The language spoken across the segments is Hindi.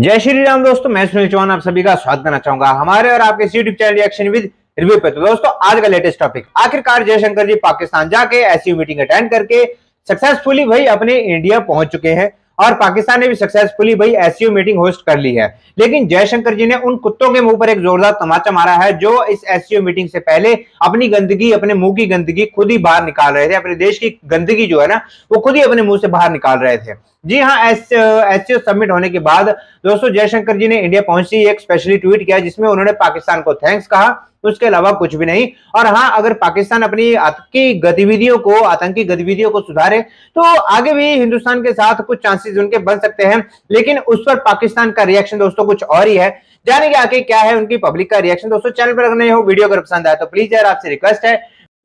जय श्री राम दोस्तों, मैं सुनील चौहान आप सभी का स्वागत करना चाहूंगा हमारे और आपके YouTube channel reaction with review पे। तो दोस्तों, आज का लेटेस्ट टॉपिक, आखिरकार जयशंकर जी पाकिस्तान जाके ऐसी मीटिंग अटेंड करके सक्सेसफुली भाई अपने इंडिया पहुंच चुके हैं और पाकिस्तान ने भी सक्सेसफुली भाई एससीओ मीटिंग होस्ट कर ली है। लेकिन जयशंकर जी ने उन कुत्तों के मुंह पर एक जोरदार तमाचा मारा है जो इस एससीओ मीटिंग से पहले अपनी गंदगी, अपने मुंह की गंदगी खुद ही बाहर निकाल रहे थे। अपने देश की गंदगी जो है ना, वो खुद ही अपने मुंह से बाहर निकाल रहे थे। जी हाँ, एससीओ सबमिट होने के बाद दोस्तों जयशंकर जी ने इंडिया पहुंचते ही एक स्पेशली ट्वीट किया जिसमें उन्होंने पाकिस्तान को थैंक्स कहा, उसके अलावा कुछ भी नहीं। और हाँ, अगर पाकिस्तान अपनी आतंकी गतिविधियों को सुधारे तो आगे भी हिंदुस्तान के साथ कुछ चांसेस उनके बन सकते हैं। लेकिन उस पर पाकिस्तान का रिएक्शन दोस्तों कुछ और ही है। जानेंगे आगे क्या है उनकी पब्लिक का रिएक्शन। दोस्तों, चैनल पर अगर नए हो, वीडियो अगर पसंद आए तो प्लीज यार आपसे रिक्वेस्ट है,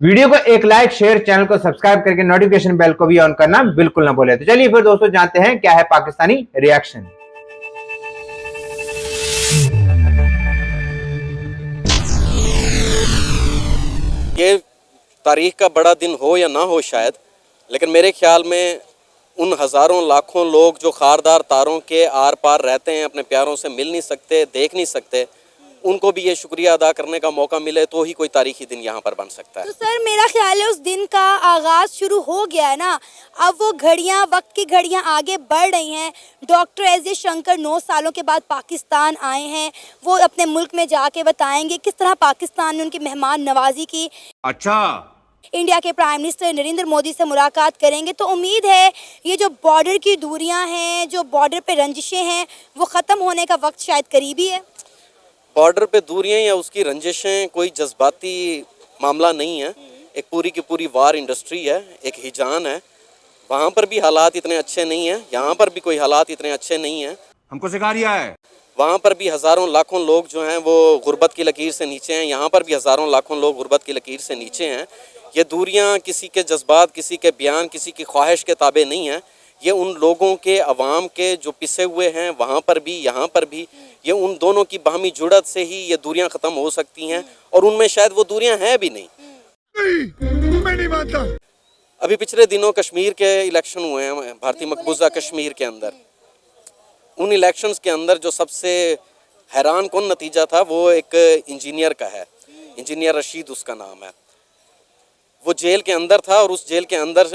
वीडियो को एक लाइक, शेयर, चैनल को सब्सक्राइब करके नोटिफिकेशन बेल को भी ऑन करना बिल्कुल ना भूलें। तो चलिए फिर दोस्तों जानते हैं क्या है पाकिस्तानी रिएक्शन। ये तारीख का बड़ा दिन हो या ना हो शायद, लेकिन मेरे ख्याल में उन हज़ारों लाखों लोग जो खारदार तारों के आर पार रहते हैं, अपने प्यारों से मिल नहीं सकते, देख नहीं सकते, उनको भी ये शुक्रिया अदा करने का मौका मिले तो ही कोई तारीखी दिन यहाँ पर बन सकता है। तो सर, मेरा ख्याल है उस दिन का आगाज़ शुरू हो गया है ना। अब वो घड़ियाँ, वक्त की घड़ियाँ आगे बढ़ रही हैं। डॉक्टर एस जयशंकर 9 सालों के बाद पाकिस्तान आए हैं। वो अपने मुल्क में जाके बताएंगे किस तरह पाकिस्तान ने उनकी मेहमान नवाजी की। अच्छा, इंडिया के प्राइम मिनिस्टर नरेंद्र मोदी से मुलाकात करेंगे तो उम्मीद है ये जो बॉर्डर की दूरियां हैं, जो बॉर्डर पे रंजिशें हैं, वो ख़त्म होने का वक्त शायद करीबी है। बॉर्डर पे दूरियां या उसकी रंजिशें कोई जज्बाती मामला नहीं है। एक पूरी की पूरी वार इंडस्ट्री है, एक हिजान है। वहाँ पर भी हालात इतने अच्छे नहीं हैं, यहाँ पर भी कोई हालात इतने अच्छे नहीं हैं। हमको सिखा रिया है। वहाँ पर भी हज़ारों लाखों लोग जो हैं वो गुर्बत की लकीर से नीचे हैं, यहाँ पर भी हज़ारों लाखों लोग गुर्बत की लकीर से नीचे हैं। ये दूरियाँ किसी के जज्बात, किसी के बयान, किसी की ख्वाहिश के ताबे नहीं हैं। ये उन लोगों के, अवाम के जो पिसे हुए हैं वहाँ पर भी, यहाँ पर भी, ये उन दोनों की बाहमी जुड़त से ही ये दूरियां ख़त्म हो सकती हैं। और उनमें शायद वो दूरियां हैं भी नहीं। मैं नहीं मानता। अभी पिछले दिनों कश्मीर के इलेक्शन हुए हैं, भारतीय मकबूजा कश्मीर के अंदर। उन इलेक्शंस के अंदर जो सबसे हैरान कौन नतीजा था वो एक इंजीनियर का है। इंजीनियर रशीद उसका नाम है। वो जेल के अंदर था और उस जेल के अंदर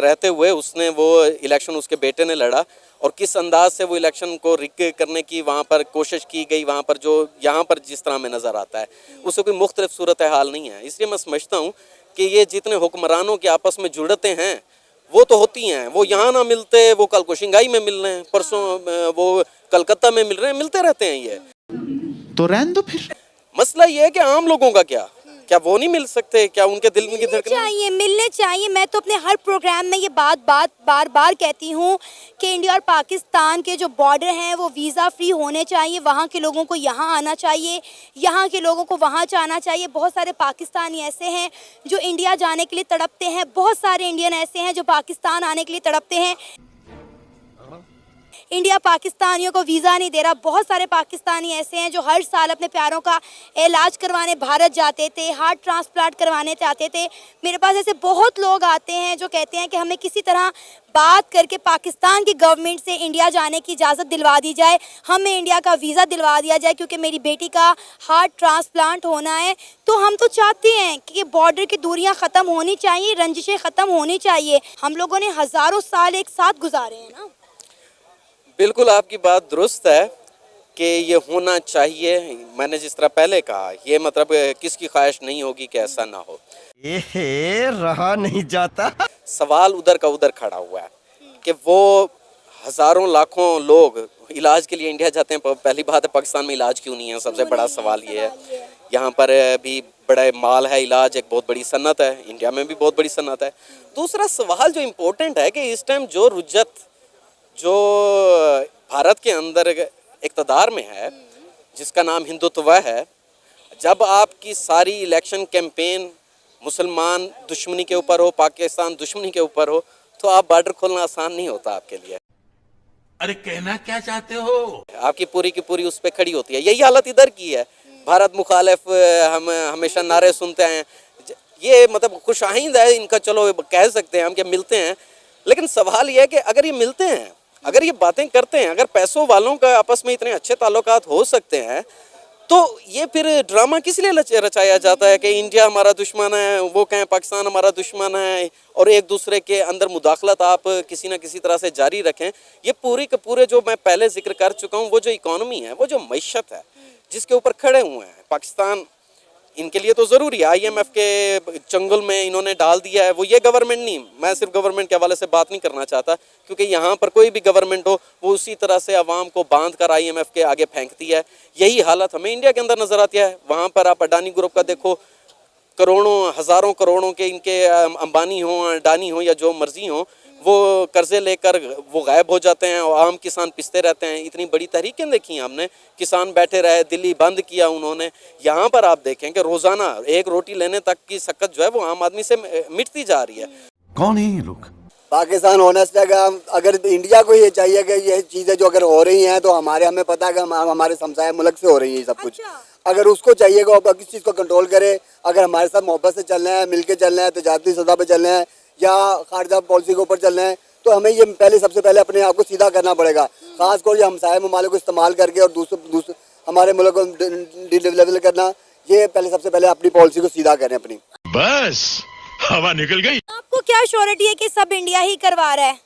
रहते हुए उसने वो इलेक्शन उसके बेटे ने लड़ा। और किस अंदाज से वो इलेक्शन को रिग करने की वहाँ पर कोशिश की गई, वहाँ पर जो यहाँ पर जिस तरह में नज़र आता है उससे कोई मुख्तलिफ सूरत हाल नहीं है। इसलिए मैं समझता हूँ कि ये जितने हुक्मरानों के आपस में जुड़तें हैं वो तो होती हैं। वो यहाँ ना मिलते, वो कल को शिंगाई में मिल रहे हैं, परसों वो कलकत्ता में मिल रहे हैं, मिलते रहते हैं। ये तो रहने दो फिर। मसला ये है कि आम लोगों का क्या वो नहीं मिल सकते? क्या उनके दिल में मिलने चाहिए। मैं तो अपने हर प्रोग्राम में ये बार बार कहती हूँ कि इंडिया और पाकिस्तान के जो बॉर्डर हैं वो वीज़ा फ्री होने चाहिए। वहाँ के लोगों को यहाँ आना चाहिए, यहाँ के लोगों को वहाँ जाना चाहिए। बहुत सारे पाकिस्तानी ऐसे हैं जो इंडिया जाने के लिए तड़पते हैं, बहुत सारे इंडियन ऐसे हैं जो पाकिस्तान आने के लिए तड़पते हैं। इंडिया पाकिस्तानियों को वीज़ा नहीं दे रहा। बहुत सारे पाकिस्तानी ऐसे हैं जो हर साल अपने प्यारों का इलाज करवाने भारत जाते थे, हार्ट ट्रांसप्लांट करवाने जाते थे। मेरे पास ऐसे बहुत लोग आते हैं जो कहते हैं कि हमें किसी तरह बात करके पाकिस्तान की गवर्नमेंट से इंडिया जाने की इजाज़त दिलवा दी जाए, हमें इंडिया का वीज़ा दिलवा दिया जाए क्योंकि मेरी बेटी का हार्ट ट्रांसप्लांट होना है। तो हम तो चाहते हैं कि बॉर्डर की दूरियाँ ख़त्म होनी चाहिए, रंजिशें ख़त्म होनी चाहिए। हम लोगों ने हज़ारों साल एक साथ गुजारे हैं ना। बिल्कुल आपकी बात दुरुस्त है कि ये होना चाहिए। मैंने जिस तरह पहले कहा, ये मतलब किसकी ख्वाहिश नहीं होगी कि ऐसा ना हो। रहा नहीं जाता। सवाल उधर का उधर खड़ा हुआ है कि वो हज़ारों लाखों लोग इलाज के लिए इंडिया जाते हैं। पहली बात है, पाकिस्तान में इलाज क्यों नहीं है? सबसे बड़ा सवाल ये है। यहाँ पर भी बड़ा माल है, इलाज एक बहुत बड़ी सन्नत है। इंडिया में भी बहुत बड़ी सन्नत है। दूसरा सवाल जो इम्पोर्टेंट है कि इस टाइम जो रुज्जत जो भारत के अंदर इक़्तिदार में है, जिसका नाम हिंदुत्व है, जब आपकी सारी इलेक्शन कैंपेन मुसलमान दुश्मनी के ऊपर हो, पाकिस्तान दुश्मनी के ऊपर हो, तो आप बॉर्डर खोलना आसान नहीं होता आपके लिए। अरे कहना क्या चाहते हो? आपकी पूरी की पूरी उस पर खड़ी होती है। यही हालत इधर की है। भारत मुखालिफ हम हमेशा नारे सुनते हैं। ये मतलब खुश आइंद है इनका, चलो कह सकते हैं हम कि मिलते हैं। लेकिन सवाल यह है कि अगर ये मिलते हैं अगर ये बातें करते हैं, अगर पैसों वालों का आपस में इतने अच्छे ताल्लुकात हो सकते हैं, तो ये फिर ड्रामा किस लिए रचाया जाता है कि इंडिया हमारा दुश्मन है, वो कहें पाकिस्तान हमारा दुश्मन है, और एक दूसरे के अंदर मुदाखलत आप किसी न किसी तरह से जारी रखें। ये पूरी के पूरे जो मैं पहले जिक्र कर चुका हूँ, वो जो इकॉनमी है, वो जो मईशत है जिसके ऊपर खड़े हुए हैं पाकिस्तान, इनके लिए तो ज़रूरी है। IMF के चंगुल में इन्होंने डाल दिया है, वो ये गवर्नमेंट नहीं, मैं सिर्फ गवर्नमेंट के हवाले से बात नहीं करना चाहता, क्योंकि यहाँ पर कोई भी गवर्नमेंट हो वो उसी तरह से अवाम को बांध कर IMF के आगे फेंकती है। यही हालत हमें इंडिया के अंदर नज़र आती है। वहाँ पर आप अडानी ग्रुप का देखो, करोड़ों हज़ारों करोड़ों के इनके अंबानी हों, अडानी हों या जो मर्जी हों, वो कर्जे लेकर वो गायब हो जाते हैं और आम किसान पिसते रहते हैं। इतनी बड़ी तहरीकें देखी हैं हमने, किसान बैठे रहे, दिल्ली बंद किया उन्होंने। यहाँ पर आप देखें कि रोज़ाना एक रोटी लेने तक की सकत जो है वो आम आदमी से मिटती जा रही है। कौन है ये लोग? पाकिस्तान ऑनेस्ट है। अगर इंडिया को ये चाहिए कि ये चीज़ें जो अगर हो रही हैं तो हमें पता है कि हमारे हमसाया मुल्क से हो रही है सब कुछ। अगर उसको चाहिए कि वो किस चीज़ को कंट्रोल करे, अगर हमारे साथ मोहब्बत से चलना है, मिल के चलना है, तजारती सतह पर चलना है या खारजा पॉलिसी के ऊपर चलना है, तो हमें ये सबसे पहले अपने आप को सीधा करना पड़ेगा। खासकर ये हमसाया ममालिक को इस्तेमाल करके और दूसरे हमारे मुल्क को डिलेवल करना, ये सबसे पहले अपनी पॉलिसी को सीधा करें अपनी। बस हवा निकल गई। आपको क्या श्योरिटी है कि सब इंडिया ही करवा रहा है?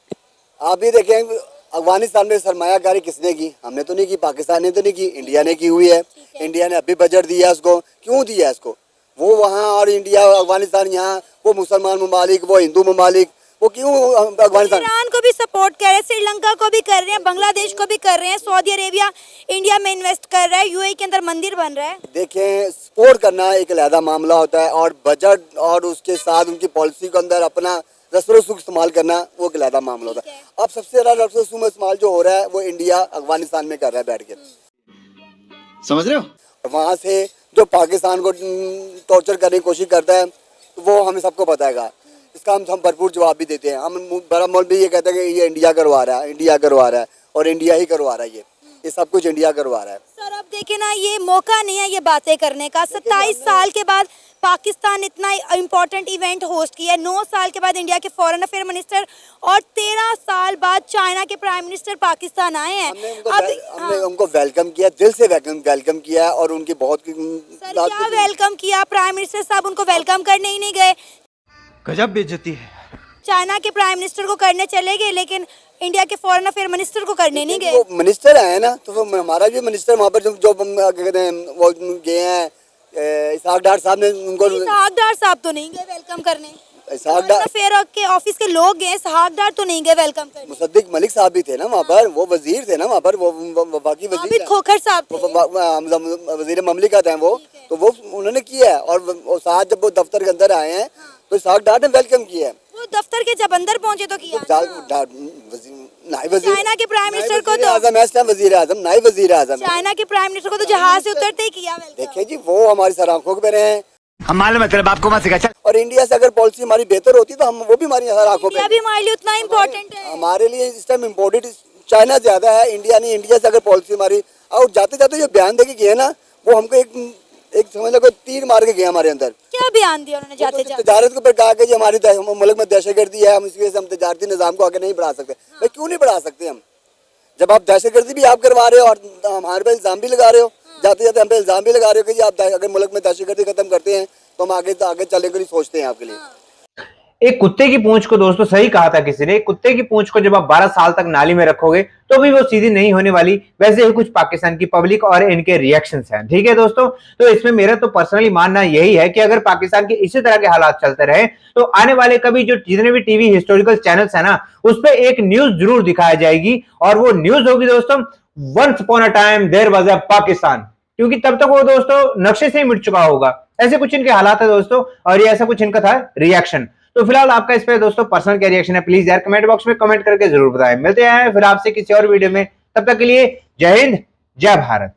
आप भी देखें, अफगानिस्तान में सरमायाकारी किसने की? हमने तो नहीं की, पाकिस्तान ने तो नहीं की, इंडिया ने की हुई है। इंडिया ने अभी बजट दिया उसको, क्यों दिया इसको? वो वहाँ और इंडिया अफगानिस्तान यहाँ, वो मुसलमान ममालिक, वो हिंदू ममालिक, वो क्यों अफगानिस्तान? ईरान को भी सपोर्ट कर रहे हैं, श्रीलंका को भी कर रहे हैं, बांग्लादेश को भी कर रहे हैं, सऊदी अरेबिया इंडिया में इन्वेस्ट कर रहा है, UAE के अंदर मंदिर बन रहा है। देखें, सपोर्ट करना एक अलग मामला होता है और बजट और उसके साथ उनकी पॉलिसी के अंदर अपना रसूख इस्तेमाल करना वो एक अलग मामला होता है। अब सबसे ज़्यादा रसूख इस्तेमाल जो हो रहा है वो इंडिया अफगानिस्तान में कर रहा है बैठ के, समझ रहे हो? वहाँ से जो पाकिस्तान को टॉर्चर करने की कोशिश करता है वो हमें सबको पता है। इसका हम भरपूर जवाब भी देते हैं। हम बड़ा मौल भी ये कहते हैं कि ये इंडिया करवा रहा है, इंडिया करवा रहा है और इंडिया ही करवा रहा है, ये सब कुछ इंडिया करवा रहा है। सर अब देखें ना, ये मौका नहीं है ये बातें करने का। 27 साल के बाद पाकिस्तान इतना इम्पोर्टेंट इवेंट होस्ट किया है, 9 साल के बाद इंडिया के फॉरेन अफेयर मिनिस्टर और 13 साल बाद चाइना के प्राइम मिनिस्टर पाकिस्तान आए हैं। हमने उनको वेलकम किया, दिल से वेलकम किया और उनकी बहुत सर क्या वेलकम किया? प्राइम मिनिस्टर साहब उनको वेलकम करने ही नहीं गए। गजब बेइज्जती है। चाइना के प्राइम मिनिस्टर को करने चले गए, लेकिन इंडिया के फॉरेन अफेयर मिनिस्टर को करने नहीं गए। वो मिनिस्टर आए ना, तो हमारा भी मिनिस्टर वहाँ पर जो कहते हैं वो गए हैं, इसहाक डार साहब ने उनको। इसहाक डार साहब तो नहीं गए वेलकम करने, इसहाक डार अफेयर के ऑफिस के लोग गए, इसहाक डार तो नहीं गए वेलकम करने। मुसद्दिक मलिक साहब भी थे ना वहाँ पर, वो वजीर थे ना वहाँ पर, वो बाकी वजीर खोखर साहब वजीर ममलिकत हैं वो, तो वो उन्होंने किया है। और साथ जब वो दफ्तर के अंदर आए हैं तो इसहाक डार ने वेलकम किया है। वो दफ्तर के जब अंदर पहुंचे तो किया। चाइना के प्राइम मिनिस्टर को तो वजीर आजम नायब वजीर आजम, चाइना के प्राइम मिनिस्टर को तो जहाज से उतरते ही किया। देखिए जी, वो हमारी सर आंखों पे रहे हैं। हम मालूम है तेरे बाप को मत सिखा। और इंडिया से अगर पॉलिसी हमारी बेहतर होती तो हम वो भी हमारी सर आंखों पे। भी हमारे लिए उतना इम्पोर्टेंट है। हमारे लिए इस टाइम इम्पोर्टेंट चाइना ज्यादा है, इंडिया नहीं। इंडिया से अगर पॉलिसी हमारी, और जाते जाते जो बयान दे के गए ना, वो हमको एक समझ लो तीर मार के गए हमारे अंदर। क्या बयान दिया उन्होंने जाते जाते? तजारत के ऊपर कहा कि जी हमारी मुल्क में दहशतगर्दी है, हम इसकी वजह से हम तजारती निज़ाम को आगे नहीं बढ़ा सकते। भाई क्यों नहीं बढ़ा सकते हम? जब आप दहशतगर्दी भी आप करवा रहे हो और हमारे पे इल्ज़ाम भी लगा रहे हो, जाते जाते हम पे इल्ज़ाम भी लगा रहे हो कि जी आप अगर मुल्क में दहशतगर्दी खत्म करते हैं तो हम आगे चलने के लिए सोचते हैं आपके लिए। एक कुत्ते की पूंछ को दोस्तों सही कहा था किसी ने, कुत्ते की पूंछ को जब आप 12 साल तक नाली में रखोगे तो भी वो सीधी नहीं होने वाली। वैसे ही कुछ पाकिस्तान की पब्लिक और इनके रिएक्शंस हैं। ठीक है दोस्तों, तो इसमें मेरा तो पर्सनली मानना यही है कि अगर पाकिस्तान के इसी तरह के हालात चलते रहे तो आने वाले कभी जो जितने भी टीवी हिस्टोरिकल चैनल्स है ना, उस पर एक न्यूज जरूर दिखाई जाएगी और वो न्यूज होगी दोस्तों, once upon a time there was a Pakistan, क्योंकि तब तक वो दोस्तों नक्शे से ही मिट चुका होगा। ऐसे कुछ इनके हालात है दोस्तों, और ये ऐसा कुछ इनका था रिएक्शन। तो फिलहाल आपका इस पे दोस्तों पर्सनल क्या रिएक्शन है, प्लीज यार कमेंट बॉक्स में कमेंट करके जरूर बताएं। मिलते हैं फिर आपसे किसी और वीडियो में, तब तक के लिए जय हिंद जय भारत।